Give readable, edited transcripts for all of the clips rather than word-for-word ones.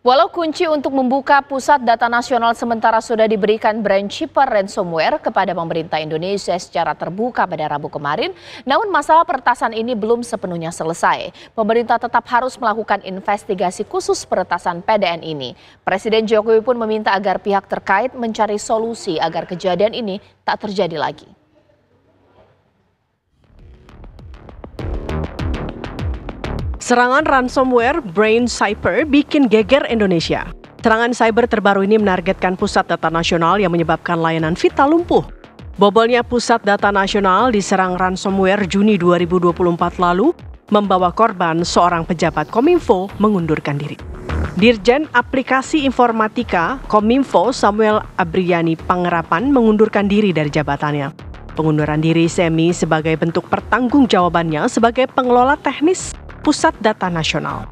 Walau kunci untuk membuka pusat data nasional sementara sudah diberikan BrainChipper ransomware kepada pemerintah Indonesia secara terbuka pada Rabu kemarin, namun masalah peretasan ini belum sepenuhnya selesai. Pemerintah tetap harus melakukan investigasi khusus peretasan PDN ini. Presiden Jokowi pun meminta agar pihak terkait mencari solusi agar kejadian ini tak terjadi lagi. Serangan ransomware BrainChipper bikin geger Indonesia. Serangan cyber terbaru ini menargetkan pusat data nasional yang menyebabkan layanan vital lumpuh. Bobolnya pusat data nasional diserang ransomware Juni 2024 lalu, membawa korban seorang pejabat Kominfo mengundurkan diri. Dirjen Aplikasi Informatika Kominfo Samuel Abriani Pangerapan mengundurkan diri dari jabatannya. Pengunduran diri SEMI sebagai bentuk pertanggungjawabannya sebagai pengelola teknis Pusat Data Nasional.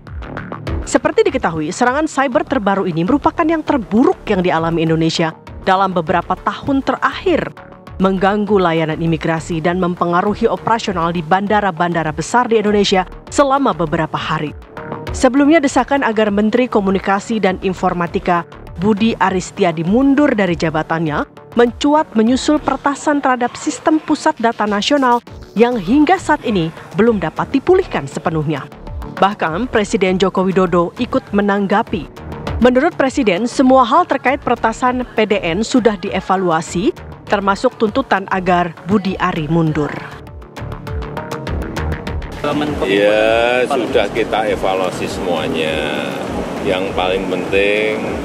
Seperti diketahui, serangan cyber terbaru ini merupakan yang terburuk yang dialami Indonesia dalam beberapa tahun terakhir, mengganggu layanan imigrasi dan mempengaruhi operasional di bandara-bandara besar di Indonesia selama beberapa hari. Sebelumnya desakan agar Menteri Komunikasi dan Informatika Budi Aristiadi mundur dari jabatannya mencuat menyusul peretasan terhadap sistem pusat data nasional yang hingga saat ini belum dapat dipulihkan sepenuhnya. Bahkan Presiden Joko Widodo ikut menanggapi. Menurut Presiden, semua hal terkait peretasan PDN sudah dievaluasi, termasuk tuntutan agar Budi Ari mundur. Ya, sudah kita evaluasi semuanya. Yang paling penting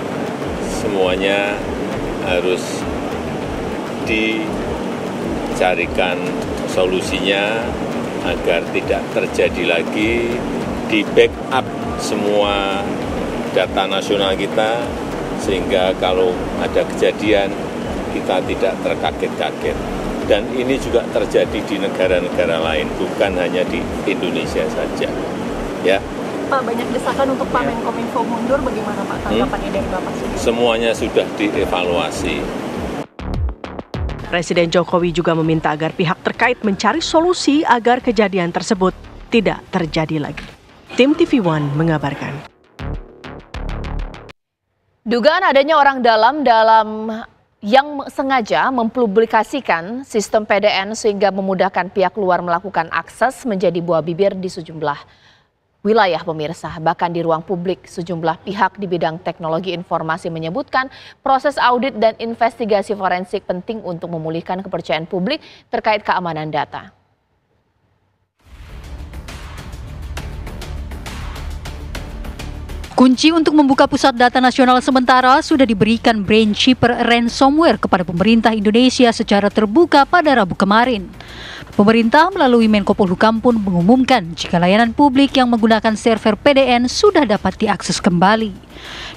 semuanya harus dicarikan solusinya agar tidak terjadi lagi, di backup semua data nasional kita sehingga kalau ada kejadian kita tidak terkaget-kaget. Dan ini juga terjadi di negara-negara lain, bukan hanya di Indonesia saja. Ya. Pak, banyak desakan untuk Pak Menkominfo mundur, bagaimana Pak tanggapannya dari Bapak sendiri? Semuanya sudah dievaluasi. Presiden Jokowi juga meminta agar pihak terkait mencari solusi agar kejadian tersebut tidak terjadi lagi. Tim TV One mengabarkan. Dugaan adanya orang dalam yang sengaja mempublikasikan sistem PDN sehingga memudahkan pihak luar melakukan akses menjadi buah bibir di sejumlah wilayah pemirsa. Bahkan di ruang publik, sejumlah pihak di bidang teknologi informasi menyebutkan proses audit dan investigasi forensik penting untuk memulihkan kepercayaan publik terkait keamanan data. Kunci untuk membuka pusat data nasional sementara sudah diberikan BrainChipper ransomware kepada pemerintah Indonesia secara terbuka pada Rabu kemarin. Pemerintah melalui Menko Polhukam pun mengumumkan jika layanan publik yang menggunakan server PDN sudah dapat diakses kembali.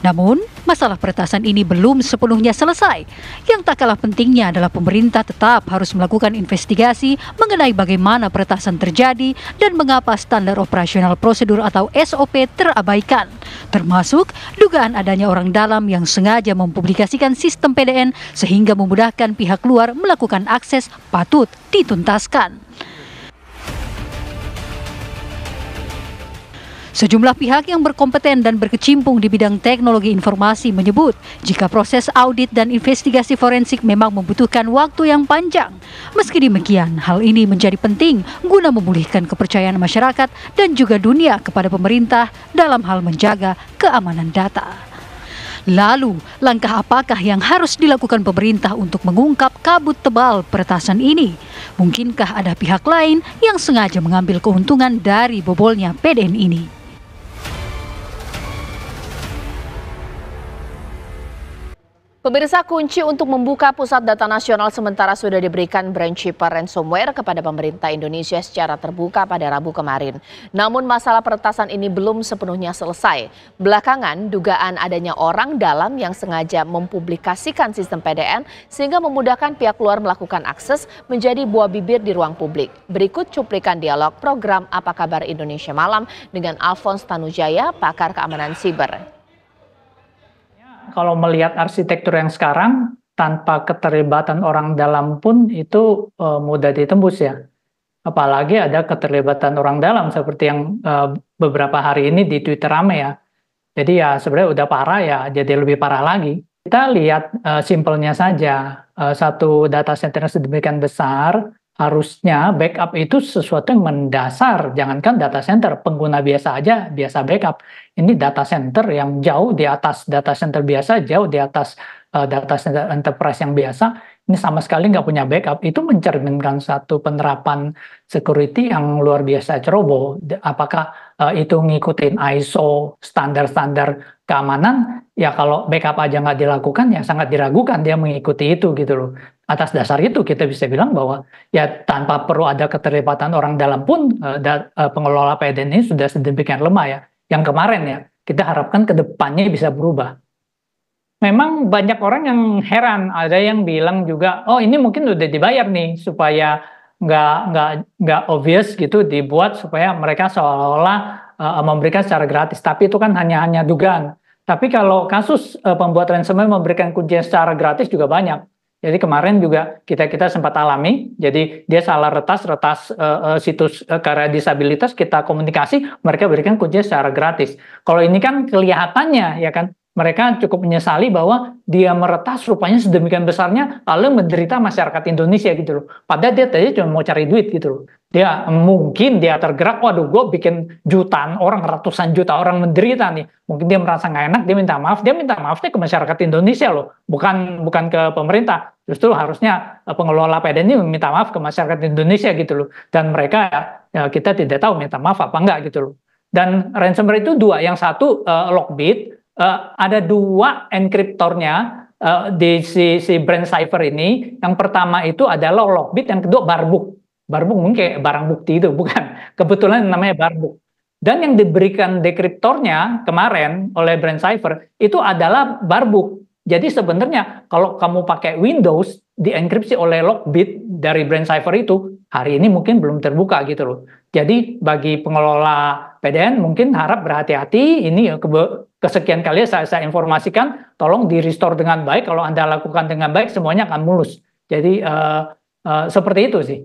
Namun, masalah peretasan ini belum sepenuhnya selesai. Yang tak kalah pentingnya adalah pemerintah tetap harus melakukan investigasi mengenai bagaimana peretasan terjadi dan mengapa standar operasional prosedur atau SOP terabaikan. Termasuk dugaan adanya orang dalam yang sengaja mempublikasikan sistem PDN sehingga memudahkan pihak luar melakukan akses patut dituntaskan. Sejumlah pihak yang berkompeten dan berkecimpung di bidang teknologi informasi menyebut jika proses audit dan investigasi forensik memang membutuhkan waktu yang panjang. Meski demikian, hal ini menjadi penting guna memulihkan kepercayaan masyarakat dan juga dunia kepada pemerintah dalam hal menjaga keamanan data. Lalu, langkah apakah yang harus dilakukan pemerintah untuk mengungkap kabut tebal peretasan ini? Mungkinkah ada pihak lain yang sengaja mengambil keuntungan dari bobolnya PDN ini? Pemirsa, kunci untuk membuka pusat data nasional sementara sudah diberikan BrainChipper ransomware kepada pemerintah Indonesia secara terbuka pada Rabu kemarin. Namun masalah peretasan ini belum sepenuhnya selesai. Belakangan, dugaan adanya orang dalam yang sengaja mempublikasikan sistem PDN sehingga memudahkan pihak luar melakukan akses menjadi buah bibir di ruang publik. Berikut cuplikan dialog program Apa Kabar Indonesia Malam dengan Alphonse Tanujaya, pakar keamanan siber. Kalau melihat arsitektur yang sekarang, tanpa keterlibatan orang dalam pun itu mudah ditembus ya. Apalagi ada keterlibatan orang dalam seperti yang beberapa hari ini di Twitter rame ya. Jadi ya sebenarnya udah parah ya jadi lebih parah lagi. Kita lihat simpelnya saja, satu data center yang sedemikian besar, harusnya backup itu sesuatu yang mendasar. Jangankan data center, pengguna biasa aja biasa backup. Ini data center yang jauh di atas data center biasa, jauh di atas data center enterprise yang biasa. Ini sama sekali nggak punya backup. Itu mencerminkan satu penerapan security yang luar biasa ceroboh. Apakah itu ngikutin ISO, standar-standar keamanan? Ya kalau backup aja nggak dilakukan, ya sangat diragukan dia mengikuti itu gitu loh. Atas dasar itu kita bisa bilang bahwa ya tanpa perlu ada keterlibatan orang dalam pun pengelola PDN ini sudah sedemikian lemah ya. Yang kemarin ya, kita harapkan ke depannya bisa berubah. Memang banyak orang yang heran, ada yang bilang juga, oh ini mungkin udah dibayar nih supaya nggak obvious gitu dibuat supaya mereka seolah-olah memberikan secara gratis. Tapi itu kan hanya dugaan. Tapi kalau kasus pembuat ransomware memberikan kuncian secara gratis juga banyak. Jadi kemarin juga kita sempat alami, jadi dia salah retas situs karena disabilitas, kita komunikasi, mereka berikan kuncian secara gratis. Kalau ini kan kelihatannya ya kan, mereka cukup menyesali bahwa dia meretas rupanya sedemikian besarnya, lalu menderita masyarakat Indonesia gitu loh. Padahal dia tadi cuma mau cari duit gitu loh. Mungkin dia tergerak, waduh gue bikin jutaan orang, ratusan juta orang menderita nih. Mungkin dia merasa nggak enak, dia minta maaf. Dia minta maafnya ke masyarakat Indonesia loh, bukan ke pemerintah. Justru harusnya pengelola PDN ini minta maaf ke masyarakat Indonesia gitu loh. Dan mereka ya, kita tidak tahu minta maaf apa enggak gitu loh. Dan ransomware itu dua, yang satu Lockbit. Ada dua enkriptornya di si brand cipher ini. Yang pertama itu adalah Lockbit, yang kedua Barbuk. Barbuk mungkin kayak barang bukti itu, bukan. Kebetulan namanya Barbuk. Dan yang diberikan dekriptornya kemarin oleh brand cipher itu adalah Barbuk. Jadi sebenarnya kalau kamu pakai Windows dienkripsi oleh Lockbit dari brand cipher itu, hari ini mungkin belum terbuka gitu loh. Jadi bagi pengelola PDN mungkin harap berhati-hati. Ini kesekian kali saya informasikan, tolong di restore dengan baik. Kalau Anda lakukan dengan baik, semuanya akan mulus. Jadi seperti itu sih.